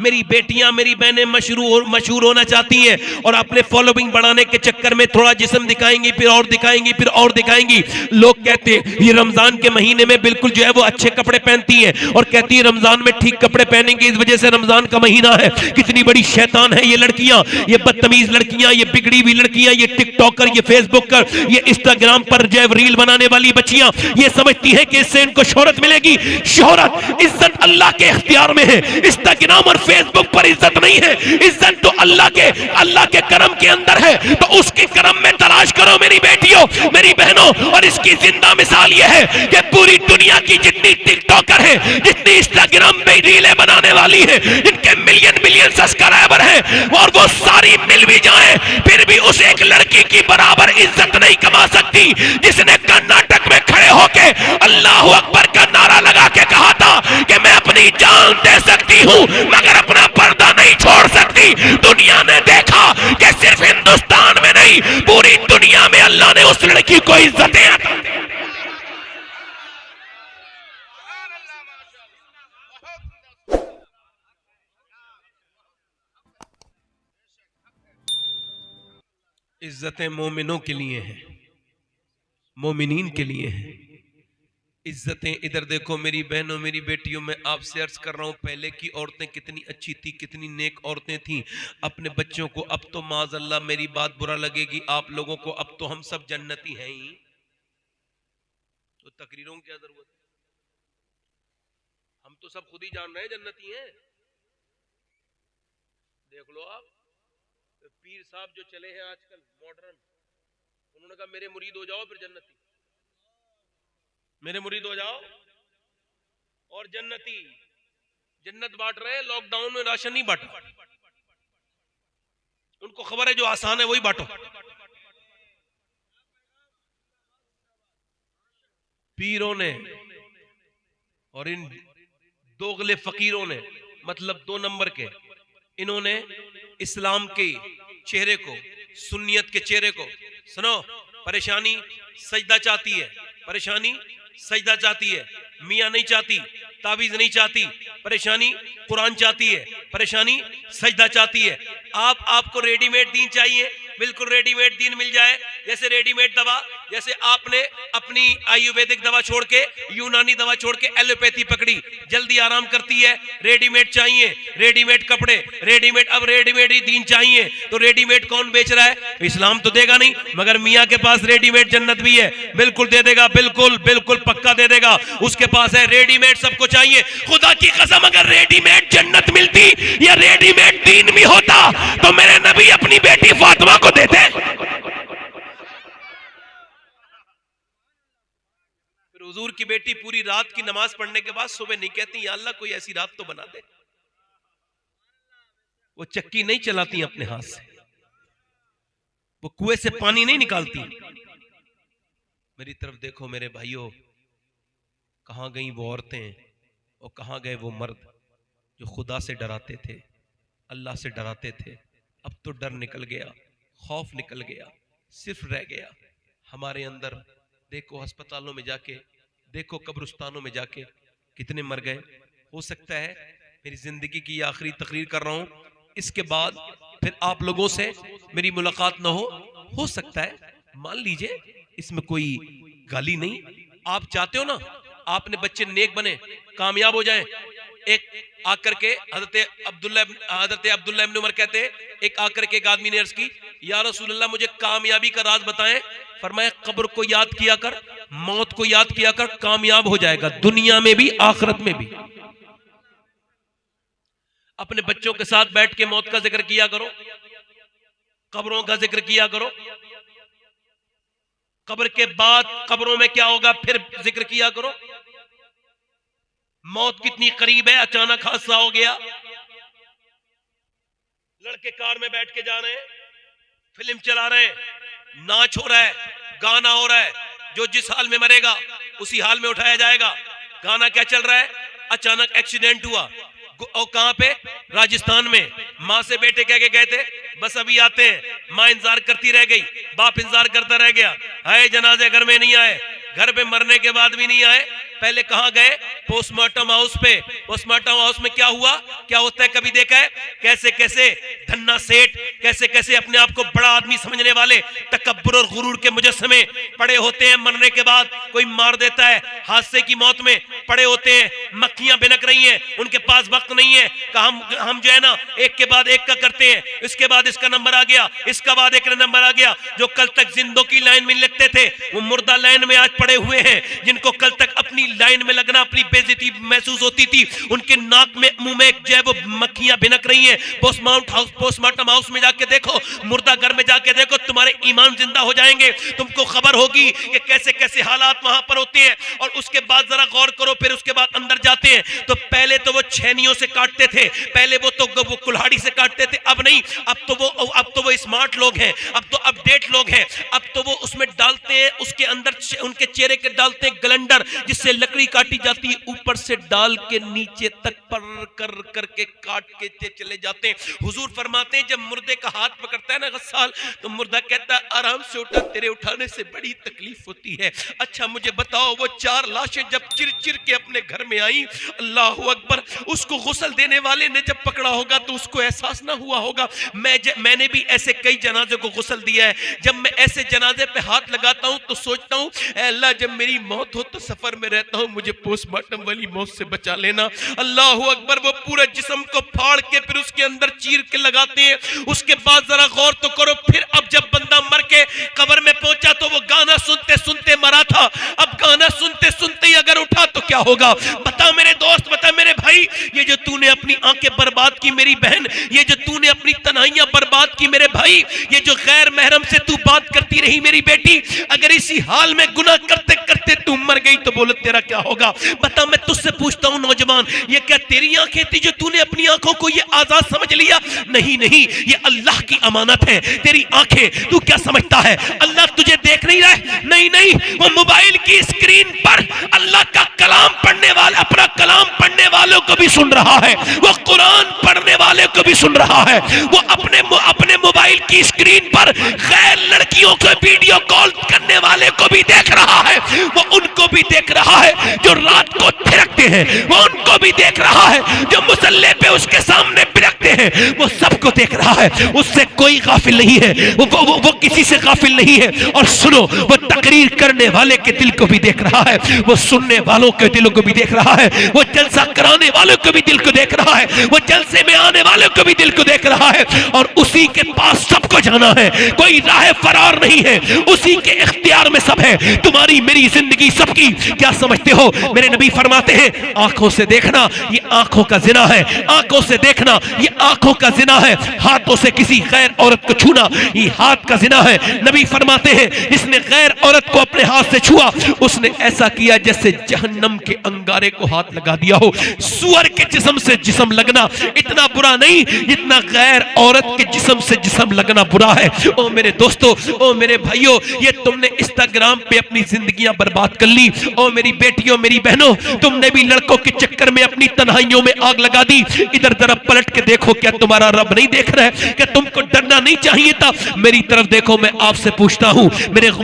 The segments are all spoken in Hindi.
मेरी बेटियां मेरी बहनें मशहूर होना चाहती हैं और अपने फॉलोइंग बढ़ाने के चक्कर में थोड़ा जिस्म दिखाएंगी, फिर और दिखाएंगी, फिर और दिखाएंगी। लोग कहते हैं ये रमजान के महीने में बिल्कुल जो है वो अच्छे कपड़े पहनती है और कहती है रमजान में ठीक कपड़े पहनेंगे, इस वजह से रमजान का महीना है। कितनी बड़ी शैतान है ये लड़कियां, ये बदतमीज लड़कियां, ये बिगड़ी हुई लड़कियां, ये टिकटॉकर, ये फेसबुकर, ये इंस्टाग्राम पर जो रील बनाने वाली बच्चियां, ये समझती है कि इससे इनको शोहरत मिलेगी। शोहरत इज्जत अल्लाह के इख्तियार में है। इंस्टाग्राम और फेसबुक पर इज्जत नहीं है, इज्जत तो अल्लाह के करम के अंदर है। तो उसके करम में तलाश करो मेरी बेटियों, मेरी बहनों। और इसकी जिंदा मिसाल यह है कि पूरी दुनिया की जितनी टिकटॉकर है, जितनी इंस्टाग्राम पे रीलें बनाने वाली है, जिनके मिलियन मिलियन सब्सक्राइबर हैं, और वो सारी मिल भी जाए फिर भी उस एक लड़की की बराबर इज्जत नहीं कमा सकती जिसने कर्नाटक में खड़े होके अल्लाह अकबर का नारा लगा के कहा था कि मैं अपनी जान दे सकती हूं मगर अपना पर्दा नहीं छोड़ सकती। दुनिया ने देखा कि सिर्फ हिंदुस्तान में नहीं, पूरी दुनिया में अल्लाह ने उस लड़की को इज्जतें अता की। इज्जतें मोमिनों के लिए हैं, मोमिनीन के लिए हैं। इज्जतें इधर देखो मेरी बहनों, मेरी बेटियों, मैं आपसे अर्ज कर रहा हूं पहले की औरतें कितनी अच्छी थी, कितनी नेक औरतें थीं। अपने बच्चों को, अब तो माज़अल्लाह मेरी बात बुरा लगेगी आप लोगों को, अब तो हम सब जन्नती हैं ही, तो तकरीरों की क्या जरूरत है? हम तो सब खुद ही जान रहे हैं जन्नती हैं। देख लो आप पीर साहब जो चले हैं आजकल मॉडर्न, उन्होंने कहा मेरे मुरीद हो जाओ फिर जन्नती, मेरे मुरीद हो जाओ और जन्नती। जन्नत बांट रहे हैं, लॉकडाउन में राशन नहीं बांटा, उनको खबर है जो आसान है वही बांटो। पीरों ने और इन दोगले फकीरों ने, मतलब 2 नंबर के, इन्होंने इस्लाम के चेहरे को, सुन्नियत के चेहरे को, सुनो, परेशानी सजदा चाहती है, परेशानी सजदा चाहती है, मियां नहीं चाहती, ताबीज नहीं चाहती, परेशानी कुरान चाहती है, परेशानी सजदा चाहती है। आपको रेडीमेड दीन चाहिए, बिल्कुल रेडीमेड दीन मिल जाए। जैसे रेडीमेड दवा, जैसे आपने अपनी आयुर्वेदिक दवा छोड़ के, यूनानी दवा छोड़ के एलोपैथी पकड़ी, जल्दी आराम करती है, रेडीमेड चाहिए, रेडीमेड कपड़े, रेडीमेड, अब रेडीमेड ही दीन चाहिए। तो रेडीमेड कौन बेच रहा है? इस्लाम तो देगा नहीं, मगर मियाँ के पास रेडीमेड जन्नत भी है, बिल्कुल दे देगा, बिल्कुल बिल्कुल पक्का दे देगा। उसके पास है रेडीमेड, सबको चाहिए। खुदा की कसम अगर रेडीमेड जन्नत मिलती या रेडीमेड दीन भी होता तो मेरे नबी अपनी बेटी फातिमा को देते। फिर हुजूर की बेटी पूरी रात की नमाज पढ़ने के बाद सुबह नहीं कहती या अल्लाह कोई ऐसी रात तो बना दे। वो चक्की नहीं चलाती अपने हाथ से, वो कुएं से पानी नहीं निकालती। मेरी तरफ देखो मेरे भाइयों, कहां गई वो औरतें और कहां गए वो मर्द जो खुदा से डराते थे, अल्लाह से डराते थे। अब तो डर निकल गया, खौफ निकल गया, सिर्फ रह गया हमारे अंदर। देखो अस्पतालों में जाके, देखो कब्रिस्तानों में जाके कितने मर गए। हो सकता है मेरी जिंदगी की आखिरी तकरीर कर रहा हूं, इसके बाद फिर आप लोगों से मेरी मुलाकात ना हो सकता है, मान लीजिए, इसमें कोई गाली नहीं। आप चाहते हो ना आपने बच्चे नेक बने, कामयाब हो जाएं। एक आकर के हजरत अब्दुल्ला इब्न उमर कहते हैं, एक आकर के एक आदमी ने अर्ज की, या रसूल अल्लाह मुझे कामयाबी का राज बताएं। फरमाया कब्र को याद किया कर, मौत को याद किया कर, कामयाब हो जाएगा दुनिया में भी आखिरत में भी। अपने बच्चों के साथ बैठ के मौत का जिक्र किया करो, कब्रों का जिक्र किया करो, कब्र के बाद कब्रों में क्या होगा फिर जिक्र किया करो। मौत कितनी करीब है, अचानक हादसा हो गया, लड़के कार में बैठ के जा रहे हैं, फिल्म चला रहे हैं, नाच हो रहा है, गाना हो रहा है, जो जिस हाल में मरेगा उसी हाल में उठाया जाएगा। गाना क्या चल रहा है, अचानक एक्सीडेंट हुआ, और कहां पे? राजस्थान में। माँ से बेटे कह के गए थे बस अभी आते हैं, माँ इंतजार करती रह गई, बाप इंतजार करता रह गया, आए जनाजे घर में नहीं आए, घर पे मरने के बाद भी नहीं आए, पहले कहां गए? पोस्टमार्टम हाउस पे। पोस्टमार्टम हाउस में क्या हुआ, क्या होता है कभी देखा है? कैसे कैसे धन्ना सेठ, कैसे कैसे अपने आप को बड़ा आदमी समझने वाले तकब्बुर और गुरूर के मुजस्समे पड़े होते हैं। मरने के बाद कोई मार देता है, हादसे की मौत में पड़े होते हैं, मक्खियां भिनक रही हैं, उनके पास वक्त नहीं है कि हम जो है ना एक के बाद एक का करते हैं, इसके बाद इसका नंबर आ गया, इसका बाद एक नंबर आ गया। जो कल तक जिंदों की लाइन में लगते थे वो मुर्दा लाइन में आज पड़े हुए हैं। जिनको कल तक अपनी लाइन में लगना अपनी बेइज्जती महसूस होती थी, उनके नाक में मुंह में जो है वो मक्खियां भिनक रही हैं। पोस्टमार्टम हाउस में जाके देखो, मुर्दा घर में जाके देखो, तुम्हारे ईमान जिंदा हो जाएंगे। तुमको खबर होगी कि कैसे कैसे हालात वहां पर होते हैं। और उसके बाद जरा गौर करो, फिर उसके बाद अंदर जाते हैं तो पहले तो वो छेनियों से काटते थे, पहले वो कुल्हाड़ी से काटते थे, अब नहीं, अब तो वो स्मार्ट लोग हैं, अब तो अपडेट लोग हैं। अब तो वो उसमें डालते हैं, उसके अंदर उनके चेहरे के डालते हैं ग्लैंडर, जिससे लकड़ी काटी जाती है, ऊपर से डाल के नीचे तक पर कर करके काट के चले जाते हैं। हुजूर फरमाते हैं जब मुर्दे का हाथ पकड़ता है ना गस्साल, तो मुर्दा कहता है आराम से उठा, तेरे उठाने से बड़ी तकलीफ होती है। अच्छा मुझे बताओ, वो 4 लाशें जब चिर चिर के अपने घर में आई, अल्लाह अकबर, उसको गुस्ल देने वाले ने जब पकड़ा होगा तो उसको एहसास ना हुआ होगा। मैंने भी ऐसे कई जनाजे को गुस्ल दिया है। जब मैं ऐसे जनाजे पे हाथ लगाता हूं तो सोचता हूं अल्लाह जब मेरी मौत हो तो सफर में रहता हूं, मुझे पोस्टमार्टम वाली मौत से बचा लेना। अल्लाह अकबर, वो पूरे जिस्म को फाड़ के फिर उसके अंदर चीर के लगाते हैं। उसके बाद जरा गौर तो करो, फिर अब जब बंदा मर के कब्र में पहुंचा तो वो गाना सुनते सुनते मरा था, अब गाना सुनते सुनते ही अगर उठा तो क्या होगा? बता मेरे दोस्त, बता मेरे भाई, ये जो तूने अपनी आंखें बर्बाद की मेरी बहन, ये जो तूने अपनी तन्हाइयां बर्बाद की मेरे भाई, ये जो गैर महरम से तू बात करती रही मेरी बेटी, अगर इसी हाल में गुनाह करते करते तू मर गई तो बोलो तेरा क्या होगा? बता, मैं तुझसे पूछता हूं नौजवान, ये क्या तेरी आंखें थी जो तूने अपनी आंखों को ये आजाद समझ लिया? नहीं नहीं, ये अल्लाह की अमानत है। तेरी आंखें, तू क्या समझता है अल्लाह तुझे देख नहीं रहा है? नहीं नहीं, वो मोबाइल की स्क्रीन पर अल्लाह का कलाम पढ़ने वाले, अपना कलाम पढ़ने वालों को भी सुन रहा है, वो कुरान पढ़ने वाले को भी सुन रहा है, वो अपने मोबाइल की स्क्रीन पर गैर लड़कियों को वीडियो कॉल करने वाले को भी देख रहा है, वो उनको भी देख रहा है जो रात को थिरकते हैं, वो उनको भी देख रहा है जो मुसल्ले पे उसके सामने बिरकते हैं, वो सबको देख रहा है। उससे कोई गाफिल नहीं है, वो किसी से गाफिल नहीं है। और सुनो, वो तकरीर करने वाले के दिल को भी देख रहा है, वो सुनने वालों के दिलों को भी देख रहा है, वो जलसा कराने वालों को भी दिल को देख रहा है, वो जलसे में आने वालों को भी दिल को देख रहा है। और उसी के पास सबको जाना है, कोई राह फरार नहीं है, उसी के इख्तियार में सब है। तुम्हारी मेरी जिंदगी सबकी। क्या समझते हो? मेरे नबी फरमाते हैं आंखों से देखना ये आंखों का जिना है, आंखों से देखना ये आंखों का जिना है, हाथों से किसी गैर औरत को छूना ये हाथ का जिना है। नबी फरमाते हैं जिसने गैर औरत को अपने हाथ से छुआ उसने ऐसा किया जैसे जहन्नम के अंगारे को हाथ लगा दिया हो। सुअर के जिस्म से जिस्म लगना इतना बुरा नहीं जितना गैर औरत के जिस्म से जिस्म लगना बुरा है। ओ मेरे दोस्तों, ओ मेरे भाइयों, ये तुमने इंस्टाग्राम पे अपनी जिंदगियां बर्बाद कर ली। ओ मेरी बेटियों, मेरी बहनों, तुमने भी लड़कों के चक्कर में अपनी तन्हाइयों में आग लगा दी। इधर तरफ पलट के देखो, क्या तुम्हारा रब नहीं देख रहा है? क्या तुमको डरना नहीं चाहिए था? मेरी तरफ देखो, मैं आपसे पूछता हूं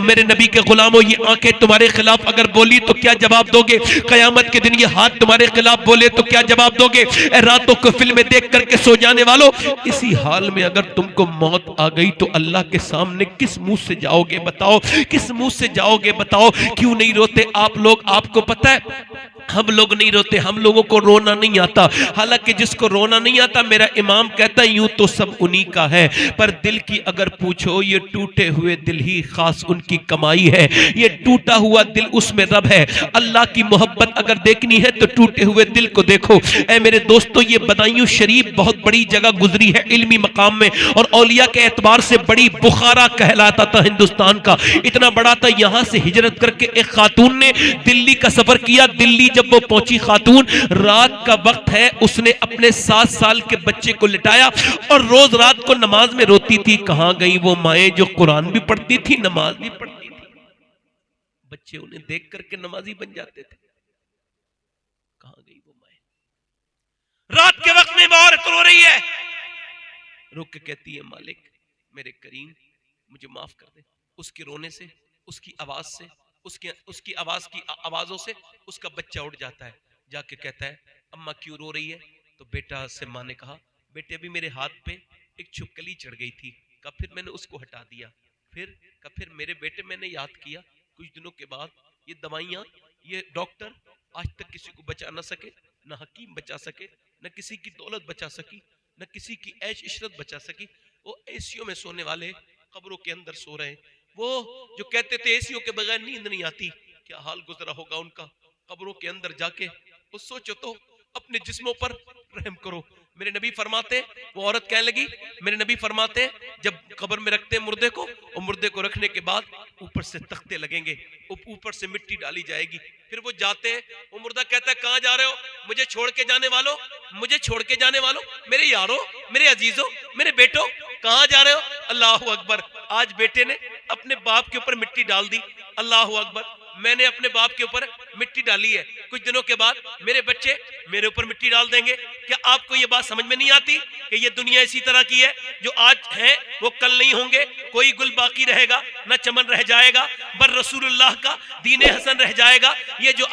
मेरे नबी के गुलामों, ये आंखें तुम्हारे खिलाफ अगर बोली तो क्या जवाब दोगे? कयामत के दिन ये हाथ तुम्हारे खिलाफ बोले तो क्या जवाब दोगे? रातों को फिल्में देख करके सो जाने वालों, इसी हाल में अगर तुमको मौत आ गई तो अल्लाह के सामने किस मुंह से जाओगे? बताओ, किस मुंह से जाओगे? बताओ, क्यों नहीं रोते आप लोग? आपको पता है हम लोग नहीं रोते, हम लोगों को रोना नहीं आता। हालांकि जिसको रोना नहीं आता, मेरा इमाम कहता है यूं तो सब उन्हीं का है, पर दिल की अगर पूछो ये टूटे हुए दिल ही खास उनकी कमाई है। ये टूटा हुआ दिल उसमें रब है। अल्लाह की मोहब्बत अगर देखनी है तो टूटे हुए दिल को देखो। ऐ मेरे दोस्तों, ये बदायूं शरीफ बहुत बड़ी जगह गुजरी है इल्मी मकाम में, और औलिया के एतबार से बड़ी बुखारा कहलाता था हिंदुस्तान का, इतना बड़ा था। यहां से हिजरत करके एक खातून ने दिल्ली का सफर किया। दिल्ली जब वो पहुंची खातून, रात का वक्त है, उसने अपने 7 साल के बच्चे को लिटाया और रोज रात को नमाज में रोती थी। कहां गई वो माएं जो कुरान भी पढ़ती थी, नमाज भी पढ़ती थी? बच्चे उन्हें देख करके नमाजी बन जाते थे। कहां गई वो माएं? रात के वक्त में औरत रो रही है, रुक के कहती है मालिक मेरे करीम मुझे माफ कर दे। उसके रोने से, उसकी आवाज से, उसके उसकी आवाजों से उसका बच्चा उठ जाता है, जाके कहता है अम्मा क्यों रो रही है? तो बेटा से माँ ने कहा बेटे अभी मेरे हाथ पे एक छिपकली चढ़ गई थी, कहा फिर मैंने उसको हटा दिया, फिर मेरे बेटे मैंने याद किया कुछ दिनों के बाद ये दवाइयाँ, ये डॉक्टर आज तक किसी को बचा ना सके, ना हकीम बचा सके, न किसी की दौलत बचा सकी, न किसी की ऐश इशरत बचा सकी। वो एसियों में सोने वाले कब्रों के अंदर सो रहे हैं। वो जो कहते थे एसियों के बगैर नींद नहीं आती, क्या हाल गुजरा होगा उनका कब्रों के अंदर जाके। वो सोचो तो, अपने जिस्मों पर रहम करो। मेरे नबी फरमाते, वो औरत कहने लगी, मेरे नबी फरमाते जब कब्र में रखते हैं मुर्दे को, और मुर्दे को रखने के बाद ऊपर से तख्ते लगेंगे, ऊपर से मिट्टी डाली जाएगी, फिर वो जाते हैं, वो मुर्दा कहता है कहां जा रहे हो? मुझे छोड़ के जाने वालों, मुझे छोड़ के जाने वालों, मेरे यारों, मेरे अजीजों, मेरे बेटों, कहां जा रहे हो? अल्लाह अकबर। आज बेटे ने अपने बाप के ऊपर मिट्टी डाल दी, अल्लाह अकबर। मैंने अपने बाप के ऊपर मिट्टी डाली है, कुछ दिनों के बाद मेरे बच्चे मेरे ऊपर मिट्टी डाल देंगे। क्या आपको ये बात समझ में नहीं आती कि ये दुनिया इसी तरह की है, जो आज है वो कल नहीं होंगे, कोई गुल बाकी रहेगा ना चमन रह जाएगा, बर रसूलुल्लाह का दीन हसन रह जाएगा। ये जो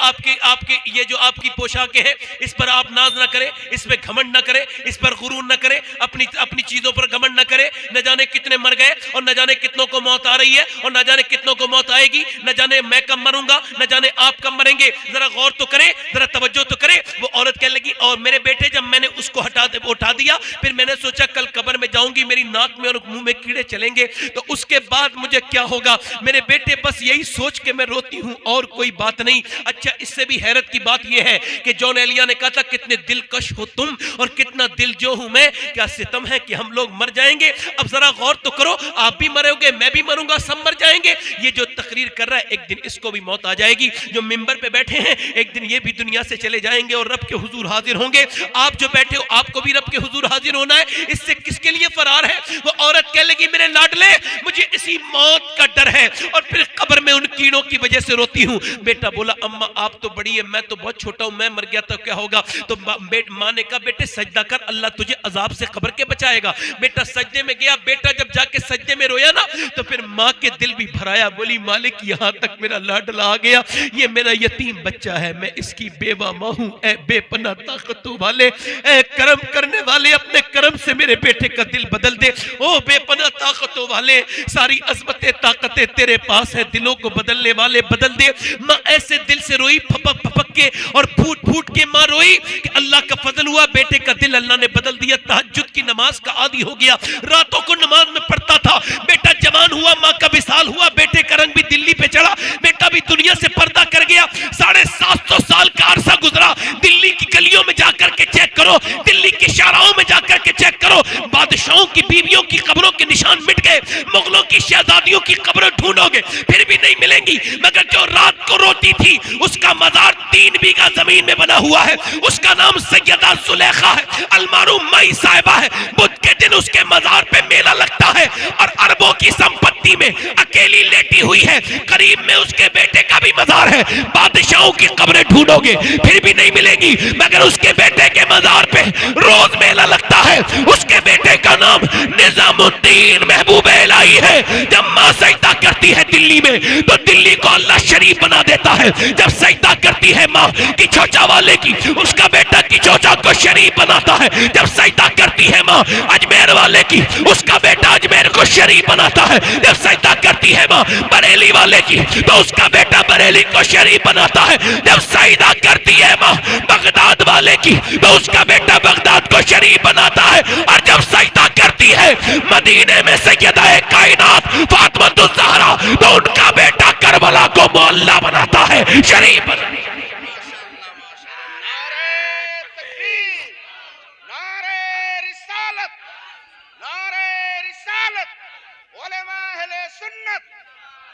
आपकी पोशाकें हैं, इस पर आप नाज ना करें, इस पर घमंड ना करें, इस पर गुरूर ना करें, अपनी चीजों पर घमंड ना करें। न जाने कितने मर गए और न जाने कितनों को मौत आ रही है और न जाने कितनों को मौत आएगी, न जाने मैं कब मरूंगा, न जाने आप कब मरेंगे। जरा गौर तो करें, जरा तवज्जो तो करें। वो औरत कहने लगी, और मेरे बेटे जब मैंने उसको उठा दिया, फिर मैंने सोचा कल कब्र में जाऊंगी, मेरी नाक में और मुंह में कीड़े चलेंगे, तो उसके बाद मुझे क्या होगा? मेरे बेटे बस यही सोच के मैं रोती हूं और कोई बात नहीं। अच्छा, इससे भी हैरत की बात यह है कि जॉन एलिया ने कहा था कितने दिलकश हो तुम और कितना दिल जो हूं मैं, क्या सितम है कि हम लोग मर जाएंगे। अब जरा गौर तो करो, आप भी मरोगे, मैं भी मरूंगा, सब मर जाएंगे। ये जो तकरीर कर रहा है, एक दिन इसको भी मौत आ जाएगी। जो मिंबर पे बैठे हैं, एक दिन ये भी दुनिया से चले जाएंगे और रब के हुजूर हाजिर होंगे। आप जो बैठे हो, आपको भी रब के हुजूर हाजिर होना है। इससे किसके लिए फरार है? वो औरत कह लगी, मेरे लाडले, मुझे इसी मौत का डर है और फिर कब्र में उन कीड़ों की वजह से रोती हूं। बेटा बोला, अम्मा आप तो बड़ी है, मैं तो बहुत छोटा हूं, मैं मर गया तो क्या होगा? तो मां ने कहा, बेटे सजदा कर, अल्लाह तुझे अजाब से कब्र के बचाएगा। बेटा सजदे में गया, बेटा जब जाके सजदे में रोया ना, तो फिर मां के दिल भी भराया। बोली, मालिक यहां तक मेरा लाडला आ गया, ये मेरा यतीम बच्चा है, मैं इसकी बेवा मां हूं। ऐ बेपना ताकतों वाले, ऐ करम करने वाले, अपने करम से मेरे बेटे का दिल बदल दे। ओ बेपना ताकतों वाले, सारी अजमतें ताकतें तेरे पास है, दिलों को बदलने वाले बदल दे। मां ऐसे दिल से रोई, फपक फपक के और फूट फूट के मां रोई कि अल्लाह का फजल हुआ, बेटे का दिल अल्लाह ने बदल दिया। तहज्जुद की नमाज का आदी हो गया, रातों को नमाज में पढ़ता था। बेटा जवान हुआ, मां का विसाल हुआ, बेटे का रंग भी दिल्ली पे चढ़ा, बेटा भी दुनिया से पर्दा कर गया। 750 साल का अरसा गुजरा। दिल्ली की गलियों में जाकर के चेक करो, दिल्ली की शाहराहों में जाकर के चेक करो, बादशाहों की बीवियों की कब्रों के निशान मिट गए, मुगलों की शहजादियों की कब्रें ढूंढोगे फिर भी नहीं मिलेंगी। मगर जो रात को रोती थी, उसका मजार 3 बीघा जमीन में बना हुआ है, उसका नाम सैयदा जुलेखा है, अलमारूम माई साहिबा है। बुध के दिन उसके मजार पे मेला लगता है और अरबों की संपत्ति में अकेली लेटी हुई है। करीब में उसके बेटे का भी मजार है। बादशाहों की कब्रें ढूंढोगे फिर भी नहीं मिलेंगी, मगर उसके बेटे के मजार पे रोज मेला लगता है। उसके बेटे का नाम निजामुद्दीन महबूब इलाही है। जब मां सजदा करती है दिल्ली में, तो दिल्ली को अल्लाह शरीफ बना देता है। जब सजदा करती है मां की चोचा वाले की, उसका बेटा की चोचा को शरीफ बनाता है। जब सजदा करती है मां अजमेर वाले की, उसका बेटा अजमेर को शरीफ बनाता है। जब सजदा करती है मां बरेली वाले की, तो उसका बेटा बरेली को शरीफ बनाता है। जब सजदा करती है मां बगदाद वाले की, तो उसका बेटा बगदाद को शरीफ बनाता है। और जब सजदा करती है मदीने में सैयदा कायनात फातिमा ज़हरा, तो उनका बेटा करबला को मोहल्ला बनाता है, शरीफ बनाता है।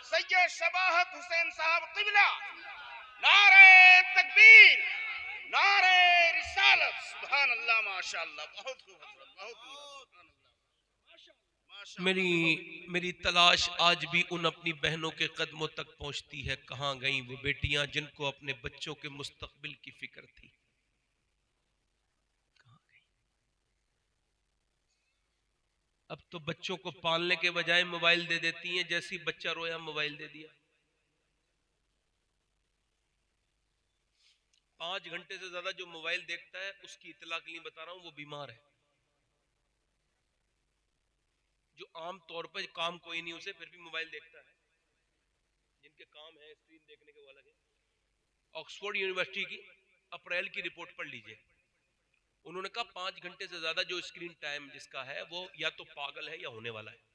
सैयद शबाहत हुसैन साहब क़िबला, नारे तकबीर, नारे रिसालत, सुभान अल्लाह, माशाअल्लाह, बहुत खूब हज़रत, बहुत खूब। मेरी तलाश आज भी उन अपनी बहनों के कदमों तक पहुंचती है। कहां गई वो बेटियां जिनको अपने बच्चों के मुस्तकबिल की फिक्र थी? अब तो बच्चों को पालने के बजाय मोबाइल दे देती हैं, जैसी बच्चा रोया मोबाइल दे दिया। 5 घंटे से ज्यादा जो मोबाइल देखता है उसकी इतला के लिए बता रहा हूं, वो बीमार है। जो आम तौर पर काम कोई नहीं उसे फिर भी मोबाइल देखता है, जिनके काम है स्क्रीन देखने के वो अलग है। ऑक्सफोर्ड यूनिवर्सिटी की अप्रैल की रिपोर्ट पढ़ लीजिए। उन्होंने कहा 5 घंटे से ज्यादा जो स्क्रीन टाइम जिसका है वो या तो पागल है या होने वाला है।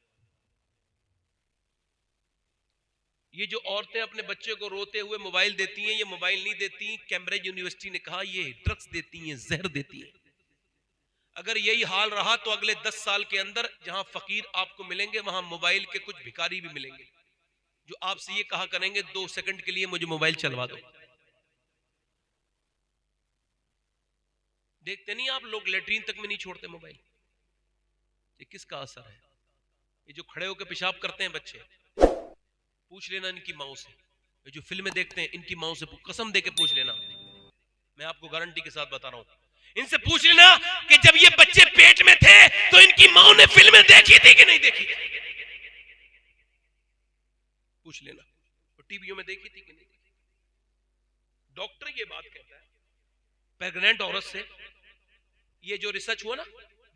ये जो औरतें अपने बच्चे को रोते हुए मोबाइल देती हैं, ये मोबाइल नहीं देती, कैम्ब्रिज यूनिवर्सिटी ने कहा ये ड्रग्स देती हैं, जहर देती हैं। अगर यही हाल रहा तो अगले 10 साल के अंदर जहां फकीर आपको मिलेंगे वहां मोबाइल के कुछ भिखारी भी मिलेंगे, जो आपसे ये कहा करेंगे 2 सेकंड के लिए मुझे मोबाइल चलवा दो। देखते नहीं आप लोग लेटरीन तक में नहीं छोड़ते मोबाइल। ये किसका असर है? ये जो खड़े होकर पेशाब करते हैं बच्चे, पूछ लेना इनकी माओ से। ये जो फिल्में देखते हैं इनकी माओ से कसम दे के पूछ लेना, मैं आपको गारंटी के साथ बता रहा हूं, इनसे पूछ लेना कि जब ये बच्चे पेट में थे तो इनकी माओ ने फिल्में देखी थी कि नहीं देखी थी। पूछ लेना, तो टीवीओ में देखी थी कि नहीं देखी। डॉक्टर ये बात कहता है प्रेग्नेंट औरत से, ये जो रिसर्च हुआ ना,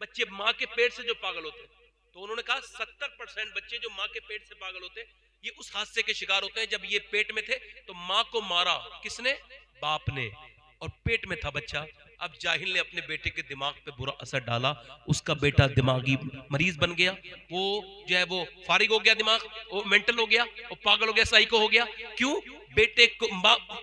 बच्चे मां के पेट से जो पागल होते हैं, तो उन्होंने कहा 70% बच्चे जो मां के पेट से पागल होते हैं ये उस हादसे के शिकार होते हैं जब ये पेट में थे तो मां को मारा किसने? बाप ने, और पेट में था बच्चा। अब जाहिल ने अपने बेटे के दिमाग पे बुरा असर डाला, उसका बेटा दिमागी मरीज बन गया, वो जो है वो फारिग हो गया, दिमाग वो मेंटल हो गया, वो पागल हो गया, साइको हो गया। क्यों? बेटे को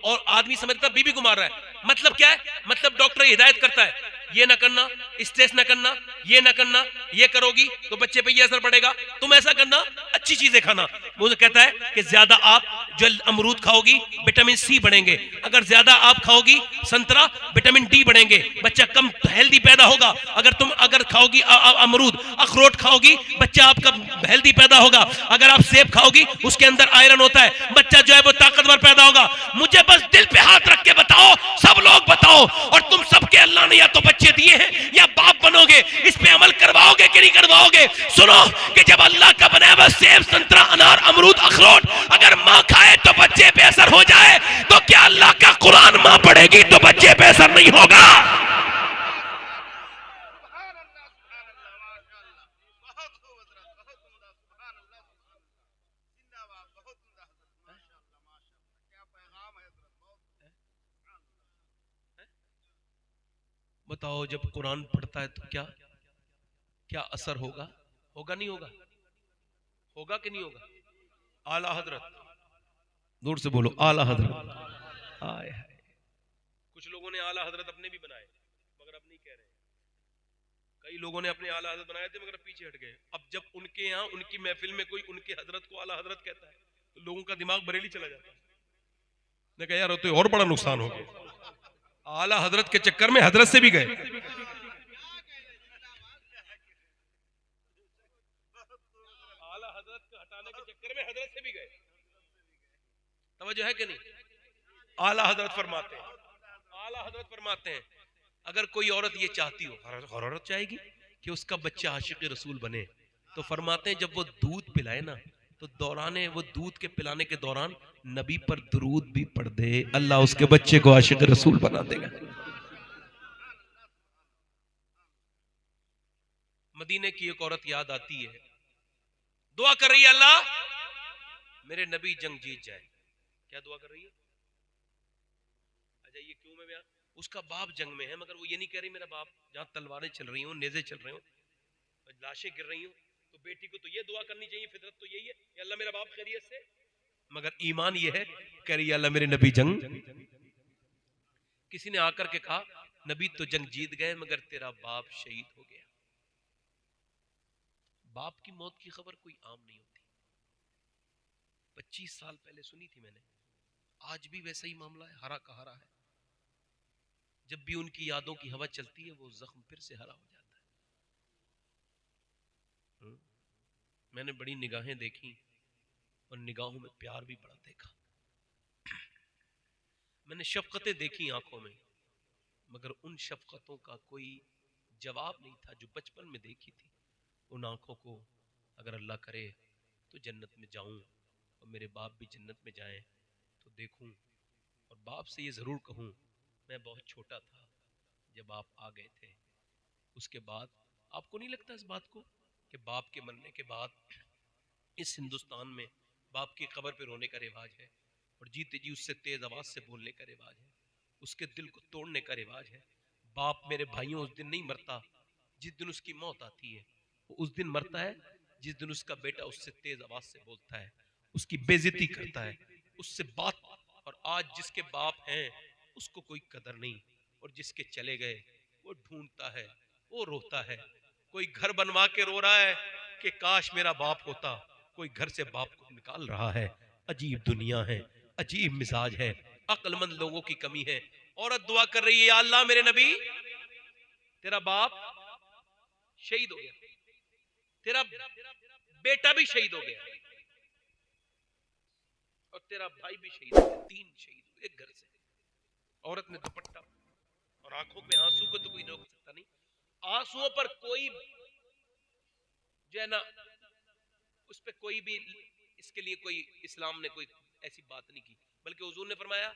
और आदमी समझता बीबी को मार रहा है। मतलब क्या है? मतलब डॉक्टर हिदायत करता है ये ना करना, स्ट्रेस ना करना, ये ना करना, ये करोगी तो बच्चे पे ये असर पड़ेगा, तुम ऐसा करना, अच्छी चीजें खाना। मुझे कहता है कि ज्यादा आप जो अमरूद खाओगी विटामिन सी बढ़ेंगे, अगर ज्यादा आप खाओगी संतरा विटामिन डी बढ़ेंगे, बच्चा कम हेल्दी पैदा होगा। अगर खाओगी अमरूद, अखरोट खाओगी बच्चा आपका हेल्दी पैदा होगा। अगर आप सेब खाओगी उसके अंदर आयरन होता है, बच्चा जो है वो ताकतवर पैदा होगा। मुझे बस दिल पे हाथ रख के बताओ, सब लोग बताओ, और तुम सबके अल्लाह ने या तो बच्चे दिए हैं या बाप बनोगे, इस पे अमल करवाओगे कि नहीं करवाओगे? सुनो कि जब अल्लाह का बनाया हुआ सेब, संतरा, अनार, अमरूद, अखरोट अगर मां खाए तो बच्चे पे असर हो जाए, तो क्या अल्लाह का कुरान मां पढ़ेगी तो बच्चे पे असर नहीं होगा? बताओ, जब कुरान पढ़ता है तो क्या क्या असर होगा? होगा नहीं होगा? होगा कि नहीं होगा? आला हजरत, दूर से बोलो आला हजरत। आए हाय, कुछ लोगों ने आला हजरत अपने भी बनाए मगर अब नहीं कह रहे। कई लोगों ने अपने आला हजरत बनाए थे मगर पीछे हट गए। अब जब उनके यहाँ उनकी महफिल में कोई उनके हजरत को आला हजरत कहता है तो लोगों का दिमाग बरेली चला जाता है। मैं कहा यार तो और बड़ा नुकसान हो गया, आला हजरत के चक्कर में हजरत से भी गए। आला हजरत को हटाने के चक्कर में हजरत से भी गए। तवज्जो है कि नहीं? आला हजरत फरमाते हैं, आला हजरत फरमाते हैं अगर कोई औरत ये चाहती हो, हर औरत चाहेगी कि उसका बच्चा आशिक रसूल बने, तो फरमाते हैं जब वो दूध पिलाए ना तो दौराने वो दूध के पिलाने के दौरान नबी पर दुरूद भी पढ़ दे, अल्लाह उसके बच्चे को आशिक रसूल बना देगा। मदीने की एक औरत याद आती है, दुआ कर रही है अल्लाह मेरे नबी जंग जीत जाए। क्या दुआ कर रही है? अच्छा ये क्यों मैं बयान? उसका बाप जंग में है मगर वो ये नहीं कह रही मेरा बाप, जहां तलवारें चल रही हो, नेज़े चल रहे हो, लाशें गिर रही हो, तो बेटी को तो ये दुआ करनी चाहिए, फितरत तो यही है कि अल्लाह मेरा बाप खैरियत से। मगर ईमान ये है कह रही अल्लाह मेरे नबी जंग। किसी ने आकर के कहा नबी तो जंग जीत गए मगर तेरा बाप शहीद हो गया। बाप की मौत की खबर कोई आम नहीं होती। 25 साल पहले सुनी थी मैंने, आज भी वैसा ही मामला है, हरा का हरा है। जब भी उनकी यादों की हवा चलती है वो जख्म फिर से हरा हो जाता है। मैंने बड़ी निगाहें देखी और निगाहों में प्यार भी बड़ा देखा। मैंने शफकतें देखी आंखों में, मगर उन शफकतों का कोई जवाब नहीं था जो बचपन में देखी थी। उन आंखों को अगर अल्लाह करे तो जन्नत में जाऊं और मेरे बाप भी जन्नत में जाएं तो देखूं, और बाप से ये ज़रूर कहूं मैं बहुत छोटा था जब आप आ गए थे। उसके बाद आपको नहीं लगता इस बात को कि बाप के मरने के बाद इस हिंदुस्तान में बाप की कब्र पे रोने का रिवाज है, और जीते जी उससे तेज आवाज से बोलने का रिवाज है, उसके दिल को तोड़ने का रिवाज है। बाप मेरे भाइयों उस दिन नहीं मरता जिस दिन उसकी मौत आती है, वो उस दिन मरता है जिस दिन उसका बेटा उससे तेज आवाज से बोलता है, उसकी बेइज्जती करता है, उससे बात। और आज जिसके बाप हैं उसको कोई कदर नहीं, और जिसके चले गए वो ढूंढता है, वो रोता है। कोई घर बनवा के रो रहा है कि काश मेरा बाप होता, कोई घर से बाप को निकाल रहा है। अजीब दुनिया है, अजीब मिजाज है, अक्लमंद लोगों की कमी है। औरत दुआ कर रही है, या अल्लाह मेरे नबी तेरा बाप शहीद हो गया, तेरा बेटा भी शहीद हो गया, और तेरा भाई भी शहीद हो गया, 3 शहीद हुए एक घर से। औरत ने दुपट्टा, और आंखों में आंसू को तो कोई रोक सकता नहीं, आंसुओं पर कोई जो है ना, उस पर कोई भी इसके लिए कोई इस्लाम ने कोई ऐसी बात नहीं की, बल्कि हुजूर ने फरमाया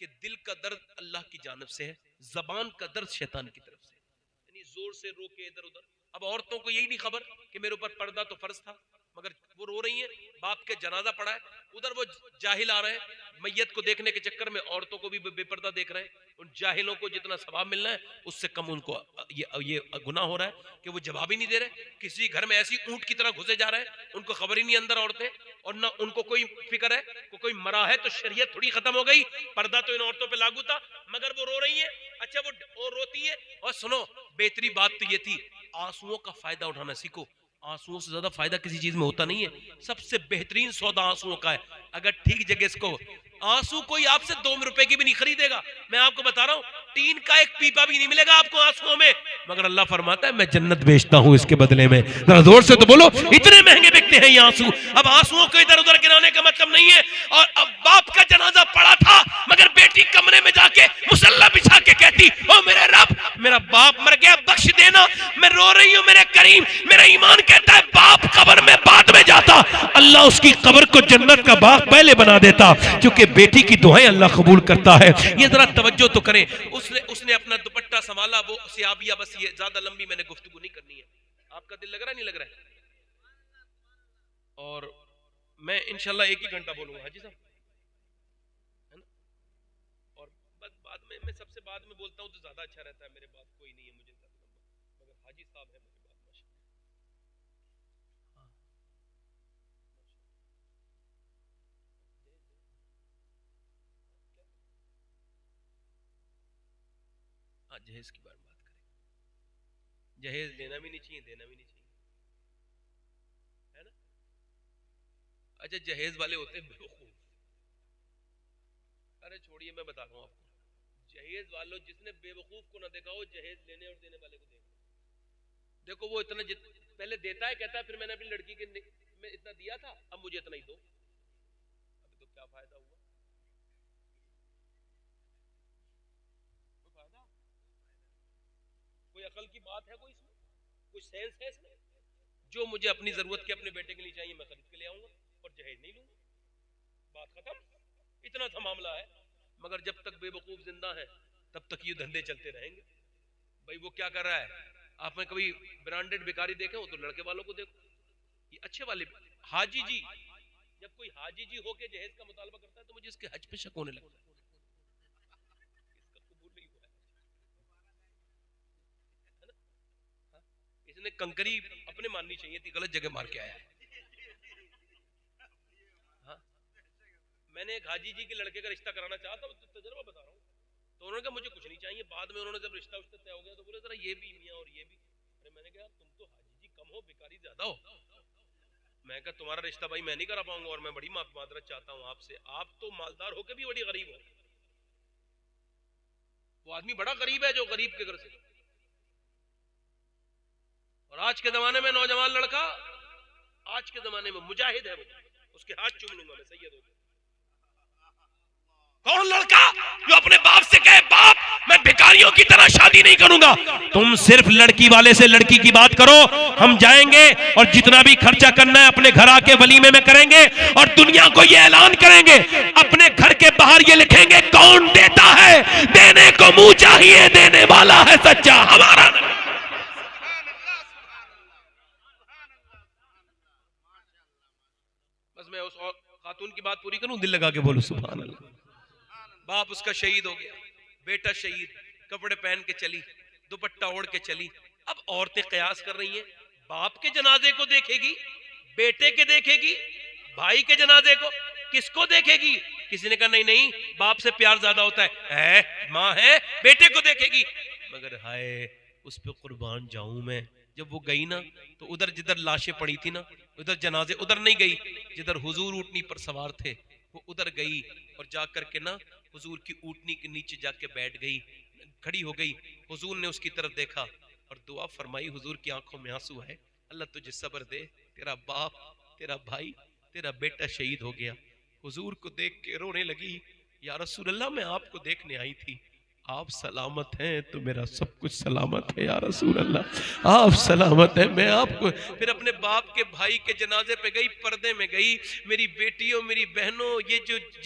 कि दिल का दर्द अल्लाह की जानिब से है, जबान का दर्द शैतान की तरफ से, यानी जोर से रो के इधर उधर। अब औरतों को यही नहीं खबर कि मेरे ऊपर पर्दा तो फर्ज था, मगर वो रो रही हैं, बाप के जनाजा पड़ा है, उधर वो जाहिल आ रहे हैं, मैयत को देखने के चक्कर में औरतों को भी बेपर्दा देख रहे हैं। उन जाहिलों को जितना सवाब मिलना है उससे कम उनको ये गुनाह हो रहा है कि वो जवाब ही नहीं दे रहे। किसी घर में ऐसी ऊंट की तरह घुसे जा रहे हैं, उनको खबर ही नहीं अंदर औरतें, और ना उनको कोई फिक्र है कि कोई मरा है तो शरीयत थोड़ी खत्म हो गई, पर्दा तो इन औरतों पे लागू था, मगर वो रो रही है। अच्छा वो रोती है, और सुनो बेहतरी बात तो ये थी, आंसुओं का फायदा उठाना सीखो। आंसुओं से ज्यादा फायदा किसी चीज में होता नहीं है, सबसे बेहतरीन सौदा आंसुओं का है। अगर ठीक जगह इसको, आंसू कोई आपसे 2 रुपए की भी नहीं खरीदेगा, मैं आपको बता रहा हूं, टीन का एक पीपा भी नहीं मिलेगा आपको आंसुओं में, मगर अल्लाह फरमाता है मैं जन्नत बेचता हूं इसके बदले में। जरा जोर से तो बोलो, इतने महंगे बिकते हैं ये आंसू। अब आंसुओं को इधर उधर गिराने का मतलब नहीं है। और अब बाप का जनाजा पड़ा था, मगर बेटी कमरे में जाके मुसल्ला बिछा के कहती, ओ मेरे रब मेरा बाप मर गया, बख्श देना, मैं रो रही हूं मेरे करीम। मेरा ईमान कहता है बाप कब्र में बाद में जाता, अल्लाह उसकी कब्र को जन्नत का बाग पहले बना देता, क्योंकि बेटी की दुआएं अल्लाह कबूल करता है। ये जरा तवज्जो तो करें। उसने अपना दुपट्टा संभाला, वो सियाबिया, बस ये ज्यादा लंबी मैंने गुफ्तगू नहीं करनी है। आपका दिल लग रहा है, नहीं लग रहा है? और मैं इंशाल्लाह 1 ही घंटा बोलूंगा हाजी साहब, है ना? और बस बाद में मैं सबसे बाद में बोलता हूं तो ज्यादा अच्छा रहता है, मेरे बात कोई नहीं है मुझे ज्यादा, मगर हाजी साहब है मेरे बात माशाल्लाह। हाँ, जहेज की बात करें, जहेज लेना भी नहीं चाहिए, देना भी नहीं चाहिए, है ना? अच्छा, जहेज वाले होते हैं बेवकूफ। अरे छोड़िए, मैं बता रहा हूँ आपको, जहेज वालों, जिसने बेवकूफ को ना देखा हो, जहेज लेने और देने वाले को देखो वो इतना पहले देता है, कहता है फिर मैंने अपनी लड़की के में इतना दिया था, अब मुझे इतना ही दो। अभी तो क्या फायदा हुआ? कोई फायदा? कोई अकल की बात है? कोई इसमें कोई सेंस है इसमें? जो मुझे अपनी जरूरत के अपने बेटे के लिए चाहिए मैं खरीद के ले आऊंगा, और जहेज नहीं लूंगा, बात खत्म। इतना सा मामला है। मगर जब तक बेवकूफ जिंदा है तब तक ये धंधे चलते रहेंगे। भाई वो क्या कर रहा है, आपने कभी ब्रांडेड भिखारी देखे हो तो लड़के वालों को देखो, ये अच्छे वाले हाजी जी, जब कोई हाजी जी होके जहेज का मुतालबा करता है तो मुझे इसके हज पे शक होने लगता है, इसका कबूल नहीं हुआ है ना? हाँ? इसने कंकरी अपने माननी चाहिए थी, गलत जगह मार के आया है। हाँ? मैंने एक हाजी जी के लड़के का रिश्ता कराना चाहा था, तो तजुर्बा बता रहा हूँ, तो उन्होंने कहा मुझे कुछ नहीं चाहिए। बाद में उन्होंने जब रिश्ता तय हो गया तो बोले जरा ये भी मियाँ और ये भी। अरे मैंने कहा तुम तो हाजी जी कम हो, भिखारी ज्यादा हो। मैं कहा तुम्हारा रिश्ता भाई मैं नहीं करा पाऊंगा, और मैं बड़ी मादरत चाहता हूँ आपसे, आप तो मालदार होकर भी बड़ी गरीब हो। वो आदमी बड़ा गरीब है जो गरीब के घर से, और आज के जमाने में नौजवान लड़का, आज के जमाने में मुजाहिद है, वो उसके हाथ चूम लूंगा मैं, सैयद हो। कौन लड़का जो अपने बाप से कहे बाप मैं भिखारियों की तरह शादी नहीं करूंगा। तुम सिर्फ लड़की वाले से लड़की की बात करो, हम जाएंगे और जितना भी खर्चा करना है अपने घर आके वलीमे में करेंगे और दुनिया को ये ऐलान करेंगे, अपने घर के बाहर ये लिखेंगे, कौन देता है, देने को मुंह चाहिए, देने वाला है सच्चा हमारा। बस मैं उस खातून की बात पूरी करूं, दिल लगा के बोलो सुभान अल्लाह। बाप उसका शहीद हो गया, बेटा शहीद, कपड़े पहन के चली, दुपट्टा ओढ़ के चली। अब औरतें कयास कर रही हैं, बाप के जनाजे को देखेगी, बेटे के देखेगी, भाई के जनाजे को, किसको देखेगी? किसी ने कहा नहीं नहीं, बाप से प्यार ज्यादा होता है, माँ है, बेटे को देखेगी। मगर हाय, उस पे कुर्बान जाऊं मैं। जब वो गई ना, तो उधर जिधर लाशें पड़ी थी ना, उधर जनाजे, उधर नहीं गई जिधर हुजूर ऊँटनी पर सवार थे, वो उधर गई और जाकर के ना हुजूर की ऊँटनी के नीचे जाके बैठ गई, खड़ी हो गई। हुजूर ने उसकी तरफ देखा और दुआ फरमाई। हुजूर की आंखों में आंसू है, अल्लाह तुझे सब्र दे, तेरा बाप, तेरा भाई, तेरा बेटा शहीद हो गया। हुजूर को देख के रोने लगी, या रसूल अल्लाह मैं आपको देखने आई थी, आप सलामत हैं तो मेरा सब कुछ सलामत है या रसूल अल्लाह, आप सलामत हैं, मैं आपको। फिर अपने बाप के भाई के जनाजे पे गई, पर्दे में गई, मेरी बेटियों, मेरी बहनों, ये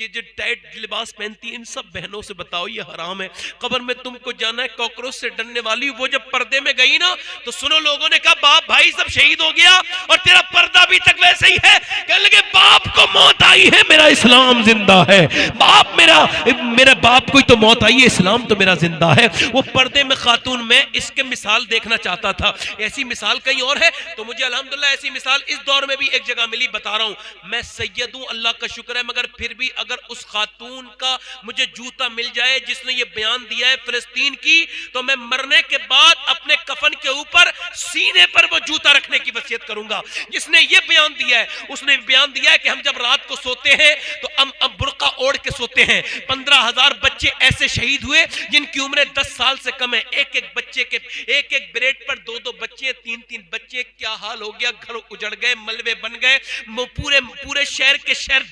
जो टाइट लिबास पहनती हैं, इन सब बहनों से बताओ ये हराम है, कब्र में तुमको जाना है, कॉकरोच से डरने वाली। वो जब पर्दे में गई ना, तो सुनो, लोगों ने कहा बाप भाई सब शहीद हो गया और तेरा पर्दा अभी तक वैसे ही है। कहने लगे बाप को मौत आई है, मेरा इस्लाम जिंदा है। बाप मेरा बाप को ही तो मौत आई है, इस्लाम तो मेरा जिंदा है। वो पर्दे में खातून, में इसके मिसाल देखना चाहता था, ऐसी मिसाल कहीं और है तो मुझे अल्हम्दुलिल्लाह ऐसी मिसाल इस दौर में भी एक जगह मिली। बता रहा हूं, मैं सैयद हूं, अल्लाह का शुक्र है, मगर फिर भी अगर उस खातून का मुझे जूता मिल जाए जिसने ये बयान दिया है फिलिस्तीन की, तो मैं मरने के बाद अपने कफन के ऊपर सीने पर वो जूता रखने की वसीयत करूंगा। जिसने ये बयान दिया है, उसने बयान दिया है कि हम जब रात को सोते हैं तो हम अब बुर्का ओढ़ के सोते हैं। 15,000 बच्चे ऐसे शहीद हुए जिनकी उम्र 10 साल से कम है, एक एक बच्चे के, एक एक ब्रेड पर 2-2 बच्चे, 3-3 बच्चे। क्या हाल हो गया, घर उजड़ गए, मलबे बन गए, पूरे शहर के शहर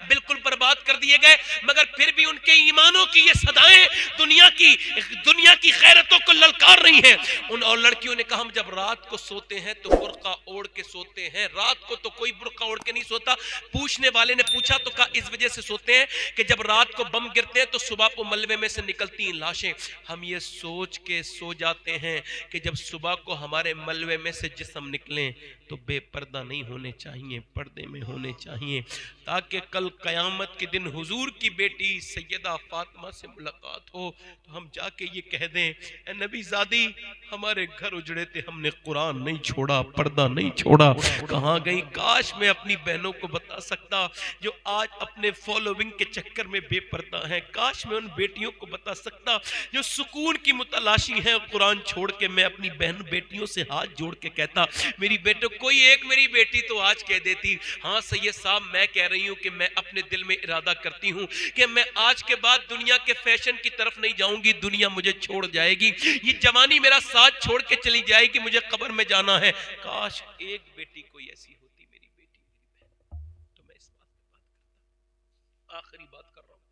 बिल्कुल बर्बाद कर दिए गए। मगर फिर भी उनके ईमानों की ये सदाएं दुनिया की खैरतों को ललकार रही हैं। उन और लड़कियों ने कहा हम जब रात को सोते हैं तो बुर्का ओढ़ के सोते हैं, रात को तो कोई बुर्का ओढ़ के नहीं सोता। पूछने वाले ने पूछा तो कहा इस वजह से सोते हैं कि जब रात को बम गिरते हैं तो सुबह को मलबे में से निकलती हैं लाशें। हम ये सोच के सो जाते हैं कि जब सुबह को हमारे मलबे में से जिस्म निकलें तो बेपर्दा नहीं होने चाहिए, पर्दे में होने चाहिए, ताकि कल कयामत के दिन हुजूर की बेटी सैयदा फातिमा से मुलाकात हो तो हम जाके ये कह दें, ए नबी ज़ादी, हमारे घर उजड़े थे, हमने कुरान नहीं छोड़ा, पर्दा नहीं छोड़ा, कहाँ गई? काश मैं अपनी बहनों को बता सकता जो आज अपने फॉलोइंग के चक्कर में बेपर्दा हैं। काश मैं उन बेटियों को बता सकता जो सुकून की मुतलाशी है, कुरान छोड़ के। मैं अपनी बहन बेटियों से हाथ जोड़ के कहता, मेरी बेटो, कोई एक मेरी बेटी तो आज कह देती, हाँ सैयद साहब, मैं कह रही हूँ कि मैं अपने दिल में इरादा करती हूँ कि मैं आज के बाद दुनिया के फैशन की तरफ नहीं जाऊंगी, दुनिया मुझे छोड़ जाएगी, ये जवानी मेरा साथ छोड़ के चली जाएगी, मुझे कब्र में जाना है। काश एक बेटी कोई ऐसी होती, मेरी बेटी, मेरी बहन, तो मैं इस बात पे बात करता। आखिरी बात कर रहा हूँ,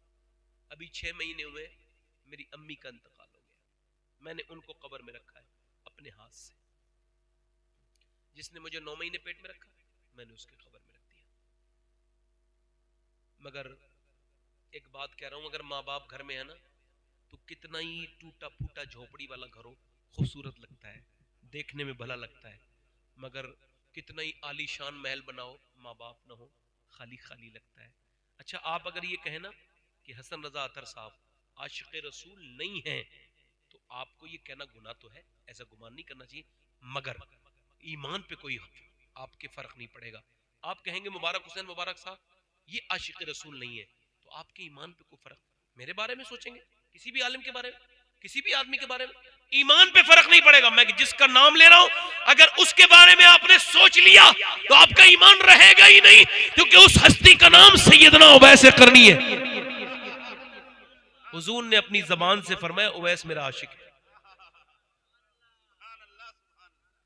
अभी 6 महीने हुए मेरी अम्मी का इंतकाल हो गया, मैंने उनको कब्र में रखा है अपने हाथ से। जिसने मुझे 9 महीने पेट में रखा मैंने उसके कब्र में रख दिया। मगर एक बात कह रहा हूं, अगर माँ बाप घर में है ना, तो कितना ही टूटा फूटा झोपड़ी वाला घर हो, खूबसूरत लगता है, देखने में भला लगता है, मगर कितना ही आलीशान महल बनाओ, माँ बाप ना हो, खाली खाली लगता है। अच्छा, आप अगर ये कहें ना कि हसन रजा अतर साहब आशिक़ रसूल नहीं है, तो आपको ये कहना गुनाह तो है, ऐसा गुमान नहीं करना चाहिए, मगर ईमान पे कोई आपके फर्क नहीं पड़ेगा। आप कहेंगे मुबारक हुसैन मुबारक साहब ये आशिक़ रसूल नहीं है, तो आपके ईमान पे कोई फर्क, मेरे बारे में सोचेंगे, किसी भी आलिम के बारे में, किसी भी आदमी के बारे में, ईमान पे फर्क नहीं पड़ेगा। मैं जिसका नाम ले रहा हूं, अगर उसके बारे में आपने सोच लिया तो आपका ईमान रहेगा ही नहीं, क्योंकि उस हस्ती का नाम सैयदना उवैस करनी है। हुजूर ने अपनी जबान से फरमाया उवैस मेरा आशिक है,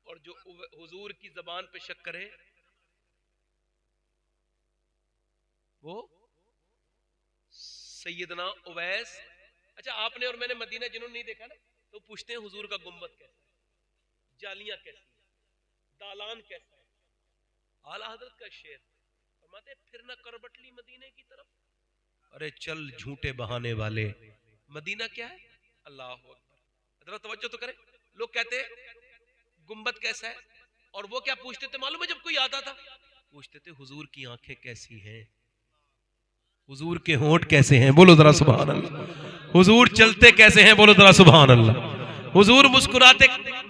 और जो हुजूर की जबान पे शक करे वो सैयदना उवैस अच्छा आपने और मैंने मदीना जिन्होंने नहीं देखा ना, तो पूछते हैं हुजूर का गुंबद कैसा है, जालियां कैसी है, दालान कैसा है। आला हजरत का शेर फरमाते फिर ना करबटली मदीने की तरफ, अरे चल झूठे बहाने वाले, मदीना क्या है, अल्लाह अकबर। जरा तवज्जो तो करें, लोग कहते हैं गुंबद कैसा है, और वो क्या पूछते थे मालूम है जब कोई आता था, पूछते थे हुजूर की आंखें कैसी हैं, हुजूर के होंठ कैसे हैं, बोलो जरा सुभान अल्लाह। हुजूर चलते कैसे हैं, बोलो जरा सुभान अल्लाह। हुजूर मुस्कुराते,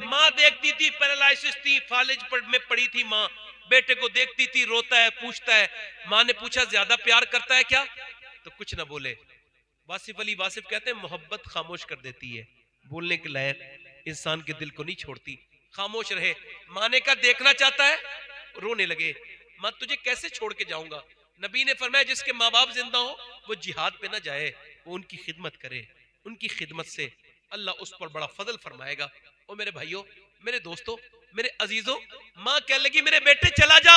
माँ देखती थी पैरालिसिस थी, फालिज में पड़ी थी माँ, बेटे को देखती थी रोता है पूछता है, माँ ने पूछा ज्यादा प्यार करता है क्या, तो कुछ ना बोले। वासिफ अली वासिफ कहते हैं मोहब्बत खामोश कर देती है, बोलने के लायक इंसान के दिल को नहीं छोड़ती, खामोश रहे। माँ ने कहा देखना चाहता है, रोने लगे, माँ तुझे कैसे छोड़ के जाऊंगा। नबी ने फरमाया जिसके माँ बाप जिंदा हो वो जिहाद पे ना जाए, वो उनकी खिदमत करे, उनकी खिदमत से अल्लाह उस पर बड़ा फजल फरमाएगा। ओ मेरे भाइयों, मेरे दोस्तों, मेरे अजीजों, माँ कह लगी मेरे बेटे चला जा,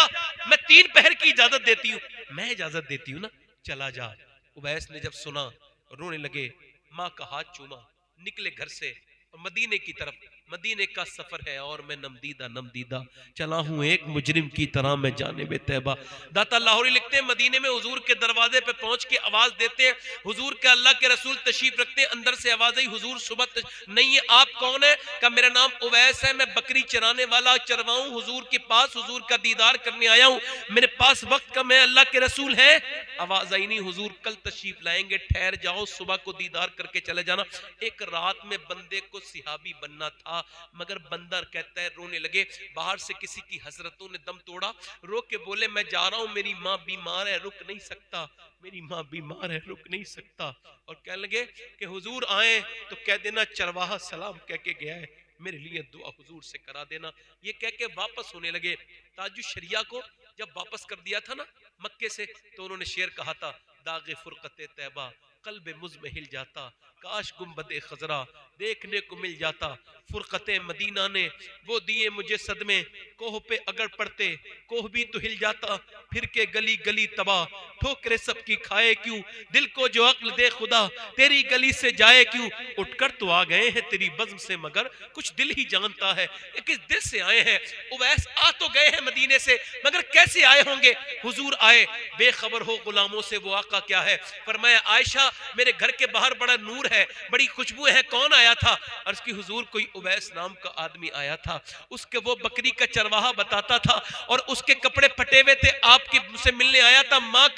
मैं 3 पहर की इजाजत देती हूँ, मैं इजाजत देती हूँ ना, चला जा। उवैस ने जब सुना रोने लगे, माँ का हाथ चूमा, निकले घर से और मदीने की तरफ। मदीने का सफर है और मैं नमदीदा नमदीदा चला हूं एक मुजरिम की तरह मैं जाने में तैबा। दाता लाहौरी लिखते हैं मदीने में हुजूर के दरवाजे पे पहुंच के आवाज देते हैं, हुजूर के अल्लाह के रसूल तशरीफ रखते हैं, अंदर से आवाज आई हुजूर सुबह नहीं है, आप कौन है, का मेरा नाम उवैस है, मैं बकरी चराने वाला चरवाऊं हुजूर के पास, हुजूर का दीदार करने आया हूं, मेरे पास वक्त का मैं अल्लाह के रसूल है। आवाज आई नहीं हुजूर कल तशरीफ लाएंगे, ठहर जाओ सुबह को दीदार करके चले जाना। एक रात में बंदे को सिहाबी बनना था, मगर बंदर कहता है रोने लगे, बाहर से किसी की हसरतों ने दम तोड़ा, रो के बोले मैं जा रहा हूं, मेरी माँ बीमार है रुक नहीं सकता, मेरी माँ बीमार है रुक नहीं सकता। और कहने लगे कि हुजूर आए तो कह देना चरवाहा सलाम कह के गया है, मेरे लिए दुआ हुजूर से करा देना। ये कह के वापस होने लगे। ताजु शरिया को जब वापस कर दिया था ना मक्के से, तो उन्होंने शेर कहा था, दागे फुरकते तैबा कल्बे मुझ में हिल जाता, काश गुंबदे खजरा देखने को मिल जाता, फुरकते मदीना ने वो दिए मुझे सदमे, कोह पे अगर पड़ते कोह भी तो हिल जाता, फिर के गली गली तबाह ठोकरे सबकी खाए क्यों, दिल को जो अक्ल दे खुदा तेरी गली से जाए क्यों, उठकर तो आ गए हैं तेरी बज़्म से मगर कुछ दिल ही जानता है किस दिल से आए हैं। उवैस आ तो गए हैं मदीने से मगर कैसे आए होंगे, हुजूर आए बेखबर हो गुलामों से वो आका क्या है। फरमाया आयशा मेरे घर के बाहर बड़ा नूर है, बड़ी खुशबू है, कौन आया था, अर्ज़ की हुजूर कोई उवैस नाम का आदमी आया था, उसके वो बकरी का चरवाहा बताता था और उसके कपड़े फटे हुए थे, आपके से मिलने आया था, माँ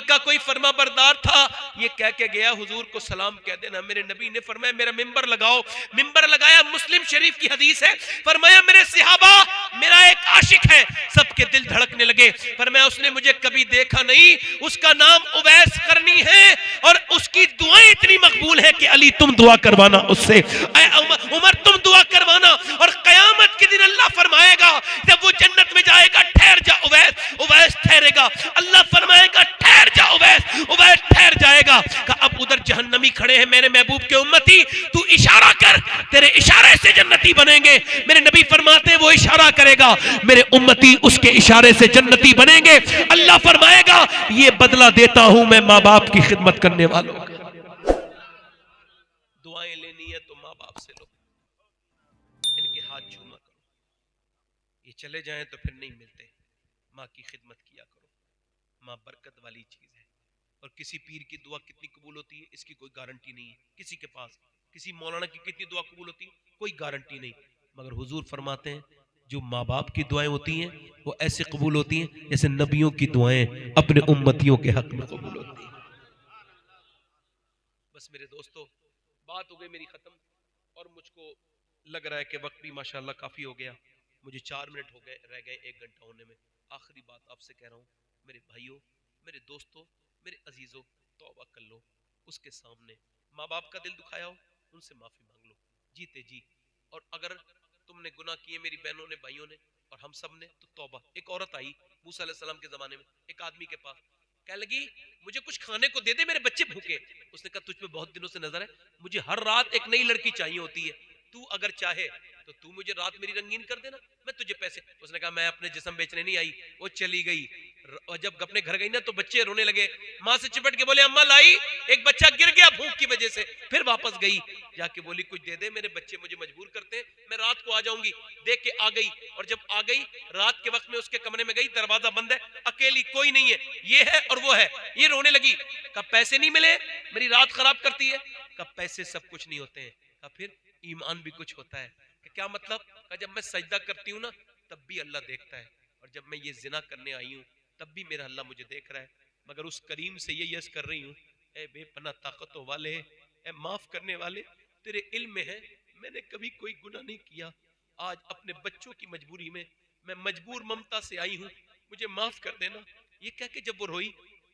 का कोई फर्मा बरदार था, ये कह के गया हुजूर को सलाम कह देना। मेरे नबी ने फरमाया मेरा मिंबर लगाओ, मिंबर लगाया, मुस्लिम शरीफ की हदीस है, फरमाया मेरे सहाबा मेरा एक आशिक है, सबके दिल धड़कने लगे, फरमाया उसने मुझे कभी देखा नहीं, उसका नाम उवैस करनी है और उसकी दुआएं इतनी मकबूल है कि अली तुम दुआ करवाना उससे, उमर तुम दुआ करवाना, और कयामत के दिन अल्लाह फरमाएगा जब वो जन्नत में जाएगा ठहर जा उवैस, उवैस ठहरेगा, अल्लाह फरमाएगा ठहर जा उवैस, उवैस ठहर जाएगा। कहा अब उधर जहन्नमी खड़े हैं मेरे महबूब के उम्मती, तू इशारा कर तेरे इशारे से जन्नती बनेंगे। मेरे नबी फरमाते वो इशारा करेगा मेरे उम्मती उसके इशारे से जन्नती बनेंगे। अल्लाह फरमाएगा ये बदला देता हूं मैं माँ बाप की खिदमत करने वालों का। दुआएं लेनी है तो माँ बाप से लो, इनके हाथ चूमा करो, ये चले जाएं तो फिर नहीं मिलते, माँ की खिदमत किया करो, माँ बरकत वाली चीज है। और किसी पीर की दुआ कितनी कबूल होती है इसकी कोई गारंटी नहीं है, किसी के पास किसी मौलाना की कितनी दुआ कबूल होती है कोई गारंटी नहीं, मगर हुजूर फरमाते हैं जो माँ बाप की दुआएं होती हैं वो ऐसे कबूल होती हैं जैसे नबियों की दुआएं अपने उम्मतियों के हक में कबूल होती हैं। बस मेरे दोस्तों बात हो गई मेरी खत्म, और मुझको लग रहा है कि वक्त भी माशाल्लाह काफी हो गया, मुझे 4 मिनट हो गए रह गए 1 घंटा होने में। आखिरी बात आपसे कह रहा हूँ मेरे भाइयों, मेरे दोस्तों, मेरे अजीजों, तौबा कर लो उसके सामने, माँ बाप का दिल दुखाया हो उनसे माफी मांग लो जीते जी, और अगर तुमने गुनाह किए मेरी बहनों ने भाइयों ने और हम सब ने तो तौबा। एक औरत आई मूसा अलैहिस्सलाम के जमाने में एक आदमी के पास, कह लगी मुझे कुछ खाने को दे दे मेरे बच्चे भूखे। उसने कहा तुझ पे बहुत दिनों से नजर है, मुझे हर रात एक नई लड़की चाहिए होती है, तू अगर चाहे तो तू मुझे रात मेरी रंगीन कर देना, मैं तुझे पैसे। उसने कहा मैं अपने जिस्म बेचने नहीं आई। वो चली गई, और जब अपने घर गई ना तो बच्चे रोने लगे, माँ से चिपट के बोले अम्मा लाई, एक बच्चा गिर गया भूख की वजह से। फिर वापस गई, जाके बोली कुछ दे दे, मेरे बच्चे मुझे मजबूर करते हैं, मैं रात को आ जाऊंगी। देख के आ गई, और जब आ गई रात के वक्त में उसके कमरे में गई, दरवाजा बंद है, अकेली, कोई नहीं है, ये है और वो है। ये रोने लगी, कब पैसे नहीं मिले, मेरी रात खराब करती है। कब पैसे सब कुछ नहीं होते हैं, कब फिर ईमान भी कुछ होता है। क्या मतलब, जब मैं सजदा करती हूँ ना तब भी अल्लाह देखता है, और जब मैं ये जिना करने आई हूँ तब भी मेरा अल्लाह मुझे देख रहा है। मगर उस करीम से ये यस कर रही हूँ, ए बेपना ताकतों वाले, ए माफ करने वाले, तेरे इल्म में है मैंने कभी कोई गुनाह नहीं किया। आज अपने बच्चों की मजबूरी में मैं मजबूर ममता से आई हूँ, मुझे माफ कर देना। ये कह के जब वो रोई,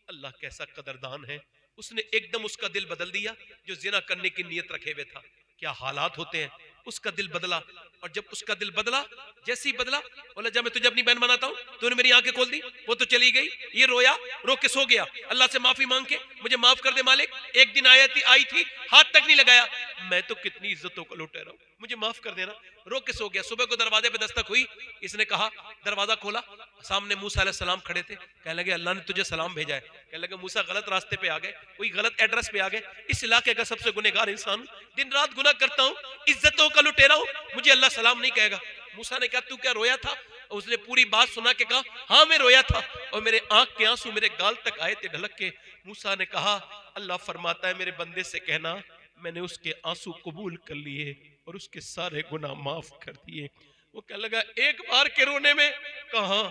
अल्लाह कैसा कदरदान है, उसने एकदम उसका दिल बदल दिया। जो जिना करने की नियत रखे हुए था, क्या हालात होते हैं, उसका दिल बदला। और जब उसका दिल बदला, जैसे ही बदला, बोला जब मैं तुझे अपनी बहन बनाता हूँ, तूने मेरी आंखें खोल दी, वो तो चली गई। ये रोया, रो के सो गया, अल्लाह से माफी मांग के, मुझे माफ कर दे मालिक, एक दिन आई थी, हाथ तक नहीं लगाया, मैं तो कितनी इज्जतों को लुटेरा हूं, मुझे माफ कर देना। रो के सो गया। सुबह को दरवाजे पे दस्तक हुई, इसने कहा, दरवाजा खोला, सामने मूसा अलैहि सलाम खड़े थे। कहने लगे अल्लाह ने तुझे सलाम भेजा है। कहने लगे मूसा गलत रास्ते पे आ गए, कोई गलत एड्रेस पे आ गए, इस इलाके का सबसे गुनहगार इंसान हूं, दिन रात गुनाह करता हूं, इज्जतों का लुटेरा हूं, मुझे अल्लाह सलाम नहीं कहेगा। मूसा ने कहा तू क्या रोया था? उसने पूरी बात सुना के कहा हाँ मैं रोया था, और मेरे आंख के आंसू मेरे गाल तक आए थे ढलक के। मूसा ने कहा अल्लाह फरमाता है मेरे बंदे से कहना मैंने उसके आंसू कबूल कर लिए और उसके सारे गुनाह माफ कर दिए। वो कहने लगा एक बार के रोने में कहा,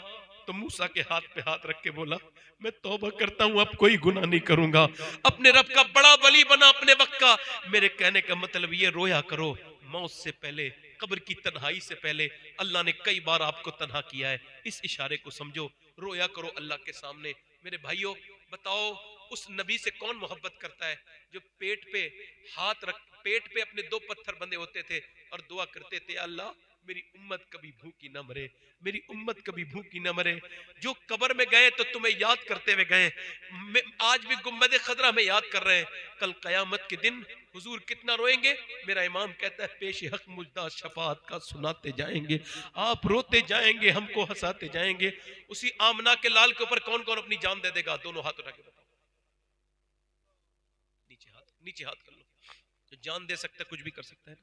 तो मूसा के हाथ पे हाथ रख के बोला मैं तौबा करता हूं, अब कोई गुनाह नहीं करूंगा। अपने रब का बड़ा वली बना अपने वक्त का। मेरे कहने का मतलब ये, रोया करो मौत से पहले, कब्र की तन्हाई से पहले। अल्लाह ने कई बार आपको तन्हा किया है, इस इशारे को समझो। रोया करो अल्लाह के सामने। मेरे भाइयों बताओ उस नबी से कौन मोहब्बत करता है जो पेट पे हाथ रख, पेट पे अपने 2 पत्थर बंधे होते थे और दुआ करते थे अल्लाह मेरी उम्मत कभी भूखी ना मरे, मेरी उम्मत कभी भूखी ना मरे। जो कब्र में गए तो तुम्हें याद करते हुए गए, आज भी गुम्बद खदरा में याद कर रहे हैं। कल कयामत के दिन हुजूर कितना रोएंगे। मेरा इमाम कहता है पेश हक मुजदा शफात का सुनाते जाएंगे, आप रोते जाएंगे, हमको हंसाते जाएंगे। उसी आमना के लाल के ऊपर कौन कौन अपनी जान दे देगा? दोनों हाथ उठा के बताओ, नीचे हाथ कर लो। जो जान दे सकता है कुछ भी कर सकता है।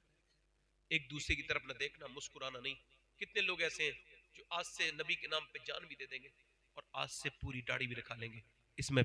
एक दूसरे की तरफ ना देखना, मुस्कुराना नहीं। कितने लोग ऐसे हैं जो आज से नबी के नाम पे जान भी दे देंगे और आज से पूरी दाढ़ी भी रखा लेंगे। इसमें